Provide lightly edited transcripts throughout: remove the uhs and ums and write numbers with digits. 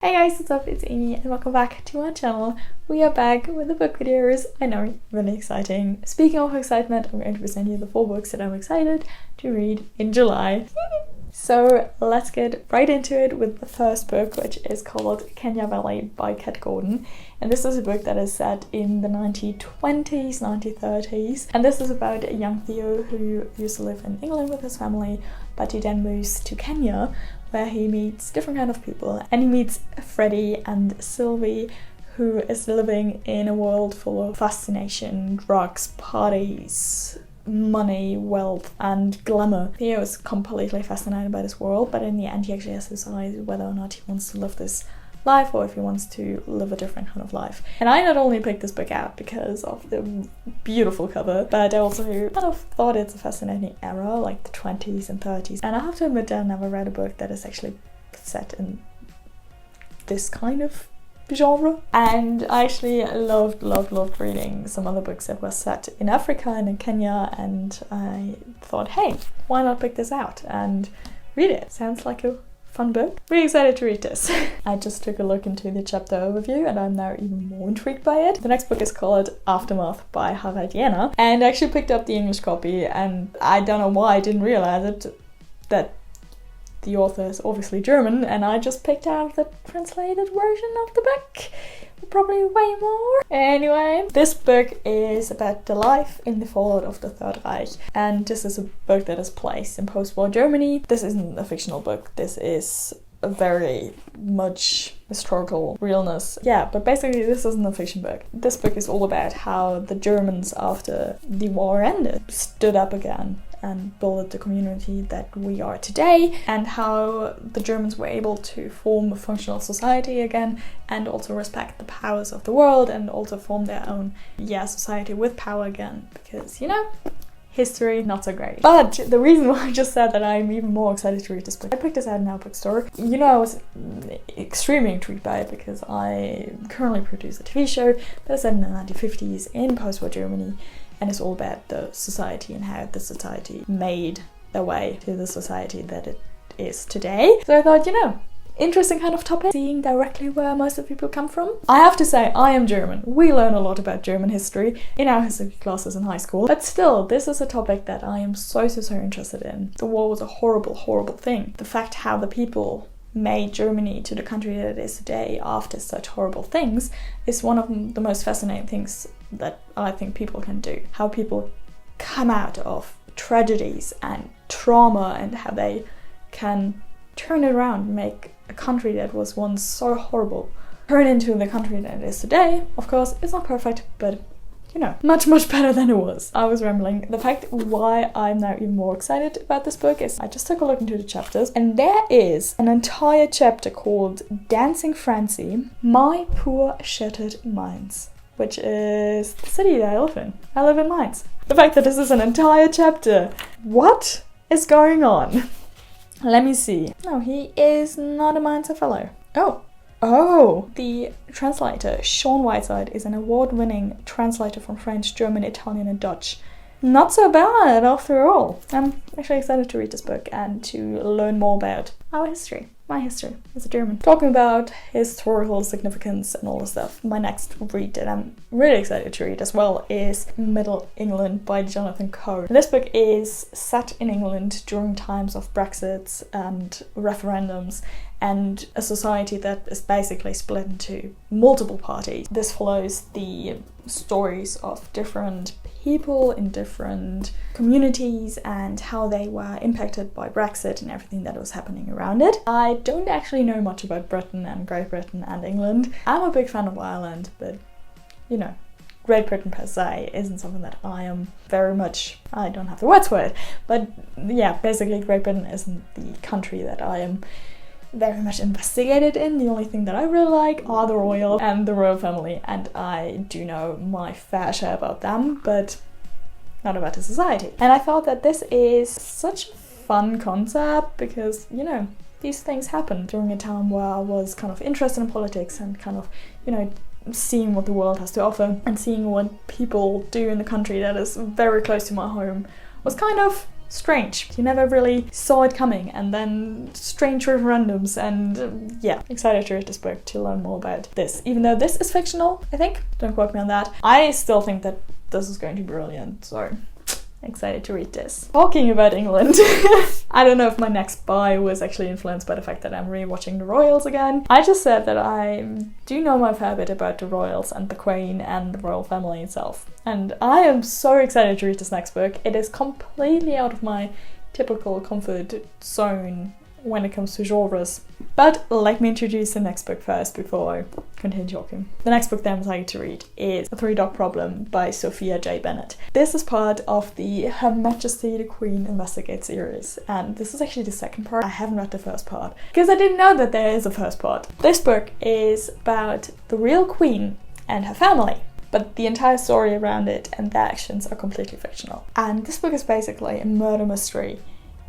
Hey guys, what's up? It's Amy and welcome back to my channel. We are back with the book videos. I know, really exciting. Speaking of excitement, I'm going to present you the 4 books that I'm excited to read in July. So let's get right into it with the first book, which is called Kenya Valley by Kat Gordon. And this is a book that is set in the 1920s, 1930s. And this is about a young Theo who used to live in England with his family, but he then moves to Kenya, where he meets different kind of people. And he meets Freddie and Sylvie, who is living in a world full of fascination, drugs, parties, money, wealth, and glamour. Theo is completely fascinated by this world, but in the end he actually has to decide whether or not he wants to live this life or if he wants to live a different kind of life. And I not only picked this book out because of the beautiful cover, but I also kind of thought it's a fascinating era, like the 20s and 30s. And I have to admit that I never read a book that is actually set in this kind of genre. And I actually loved reading some other books that were set in Africa and in Kenya, and I thought, hey, why not pick this out and read it? Sounds like a fun book. Really excited to read this. I just took a look into the chapter overview and I'm now even more intrigued by it. The next book is called Aftermath by Harald Jenner, and I actually picked up the English copy, and I don't know why I didn't realize it, that the author is obviously German, and I just picked out the translated version of the book. Probably way more. Anyway, this book is about the life in the fallout of the Third Reich, and this is a book that is placed in post-war Germany. This isn't a fictional book, this is a very much historical realness. Yeah, but basically this isn't a fiction book. This book is all about how the Germans, after the war ended, stood up again and built the community that we are today, and how the Germans were able to form a functional society again and also respect the powers of the world and also form their own society with power again, because, you know, history, not so great. But the reason why I just said that I'm even more excited to read this book, I picked this out in our bookstore. You know, I was extremely intrigued by it because I currently produce a TV show that is set in the 1950s in post-war Germany, and it's all about the society and how the society made their way to the society that it is today. So I thought, you know, interesting kind of topic, seeing directly where most of the people come from. I have to say, I am German. We learn a lot about German history in our history classes in high school, but still, this is a topic that I am so interested in. The war was a horrible thing. The fact how the people made Germany to the country that it is today after such horrible things is one of the most fascinating things that I think people can do. How people come out of tragedies and trauma and how they can turn it around and make a country that was once so horrible turn into the country that it is today. Of course, it's not perfect, but you know, much better than it was. I was rambling. The fact why I'm now even more excited about this book is I just took a look into the chapters, and there is an entire chapter called Dancing Francie, My Poor Shattered Minds, which is the city that I live in. I live in Mainz. The fact that this is an entire chapter. What is going on? Let me see. No, he is not a Mainzer fellow. Oh, the translator, Sean Whiteside, is an award-winning translator from French, German, Italian and Dutch. Not so bad after all. I'm actually excited to read this book and to learn more about our history. My history as a German. Talking about historical significance and all this stuff, my next read that I'm really excited to read as well is Middle England by Jonathan Coe. This book is set in England during times of Brexit and referendums, and a society that is basically split into multiple parties. This follows the stories of different people in different communities and how they were impacted by Brexit and everything that was happening around it. I don't actually know much about Britain and Great Britain and England. I'm a big fan of Ireland, but you know, Great Britain per se isn't something that I am very much, I don't have the words for it, but yeah, basically Great Britain isn't the country that I am very much investigated in. The only thing that I really like are the royal and the royal family, and I do know my fair share about them, but not about the society. And I thought that this is such a fun concept because, you know, these things happened during a time where I was kind of interested in politics and kind of, you know, seeing what the world has to offer and seeing what people do in the country that is very close to my home was kind of strange. You never really saw it coming, and then strange referendums, and yeah, excited to read this book to learn more about this. Even though this is fictional, I think, don't quote me on that, I still think that this is going to be brilliant, so excited to read this. Talking about England, I don't know if my next buy was actually influenced by the fact that I'm rewatching The Royals again. I just said that I do know my fair bit about the Royals and the Queen and the royal family itself. And I am so excited to read this next book. It is completely out of my typical comfort zone when it comes to genres. But let me introduce the next book first before I continue talking. The next book that I'm excited to read is A Three-Dog Problem by Sophia J. Bennett. This is part of the Her Majesty the Queen Investigates series, and this is actually the second part. I haven't read the first part because I didn't know that there is a first part. This book is about the real queen and her family, but the entire story around it and their actions are completely fictional. And this book is basically a murder mystery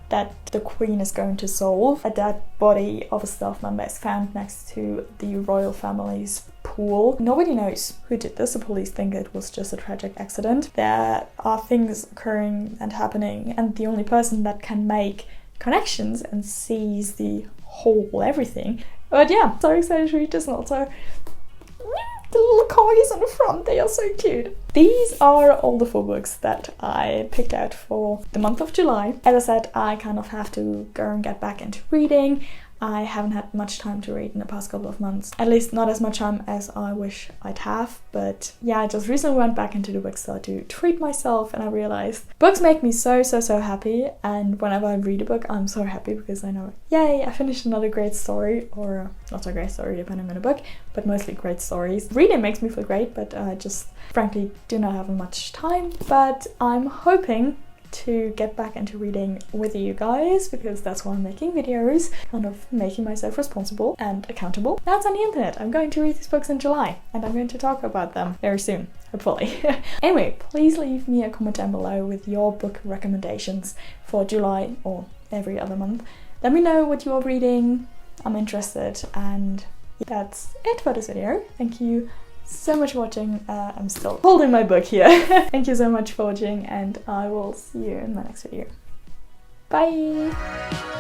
that the Queen is going to solve. A dead body of a staff member is found next to the royal family's pool. Nobody knows who did this. The police think it was just a tragic accident. There are things occurring and happening, and the only person that can make connections and sees the whole everything. But yeah, so excited to read this, and also the little corgis on the front, they are so cute. These are all the 4 books that I picked out for the month of July. As I said, I kind of have to go and get back into reading. I haven't had much time to read in the past couple of months. At least not as much time as I wish I'd have. But yeah, I just recently went back into the bookstore to treat myself, and I realized books make me so happy. And whenever I read a book, I'm so happy because I know, yay, I finished another great story, or not so great story depending on the book, but mostly great stories. Reading makes me feel great, but I just frankly do not have much time. But I'm hoping to get back into reading with you guys, because that's why I'm making videos, kind of making myself responsible and accountable. That's on the internet. I'm going to read these books in July, and I'm going to talk about them very soon, hopefully. Anyway, please leave me a comment down below with your book recommendations for July or every other month. Let me know what you're reading. I'm interested, and that's it for this video. Thank you so much for watching. I'm still holding my book here. Thank you so much for watching, and I will see you in my next video. Bye!